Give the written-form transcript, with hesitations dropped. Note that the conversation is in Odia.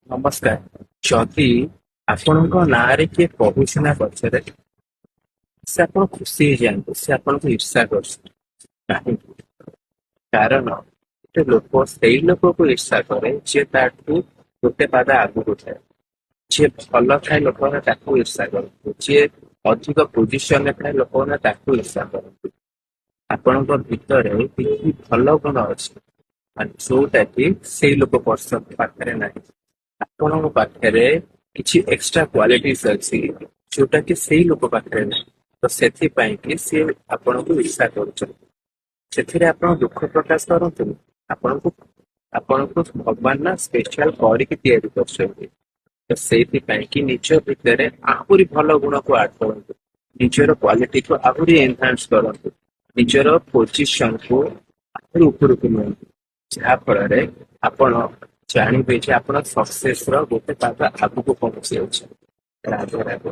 ନମସ୍କାର। ଯଦି ଆପଣଙ୍କ ନାଁରେ କିଏ କହୁଛି ନା ପଛରେ ସେ ଆପଣ ଖୁସି ହେଇଯାଆନ୍ତୁ, ସେ ଆପଣଙ୍କୁ ଇର୍ଷା କରୁଛି। କାହିଁକି? କାରଣ ଗୋଟେ ଲୋକ ସେଇ ଲୋକକୁ ଇର୍ଷା କରେ ଯିଏ ତାଠୁ ଗୋଟେ ପାଦ ଆଗକୁ ଥାଏ। ଯିଏ ଭଲ ଥାଏ ଲୋକମାନେ ତାକୁ ଇର୍ଷା କରନ୍ତି, ଯିଏ ଅଧିକ ପୋଜିସନରେ ଥାଏ ଲୋକମାନେ ତାକୁ ଇର୍ଷା କରନ୍ତି। ଆପଣଙ୍କ ଭିତରେ କିଛି ଭଲ ଗୁଣ ଅଛି ମାନେ ଯୋଉଟା କି ସେଇ ଲୋକ ପାଖରେ ନାହିଁ। ଆପଣଙ୍କ ପାଖରେ କିଛି ଏକ୍ସଟ୍ରା କ୍ୱାଲିଟିସ୍ ଅଛି ଯୋଉଟା କି ସେଇ ଲୋକ ପାଖରେ ନାହିଁ। ତ ସେଥିପାଇଁ କି ସିଏ ଆପଣଙ୍କୁ ଇର୍ଷା କରୁଛନ୍ତି। ସେଥିରେ ଆପଣ ଦୁଃଖ ପ୍ରକାଶ କରନ୍ତୁନି। ଆପଣଙ୍କୁ ଆପଣଙ୍କୁ ଭଗବାନ ନା ସ୍ପେଶାଲ କରିକି ତିଆରି କରୁଛନ୍ତି। ତ ସେଇଥିପାଇଁ କି ନିଜ ଭିତରେ ଆହୁରି ଭଲ ଗୁଣକୁ ଆଡ୍ କରନ୍ତୁ। ନିଜର କ୍ୱାଲିଟିକୁ ଆହୁରି ଏନହାନ୍ସ କରନ୍ତୁ। ନିଜର ପୋଜିସନକୁ ଆହୁରି ଉପରକୁ ନିଅନ୍ତୁ। ଯାହା ଫଳରେ ଆପଣ ଜାଣିବେ ଯେ ଆପଣ ସକ୍ସେସ ର ଗୋଟେ ପାଦ ଆଗକୁ ପହଞ୍ଚି ଯାଉଛି। ରାଧେ ରାଧେ।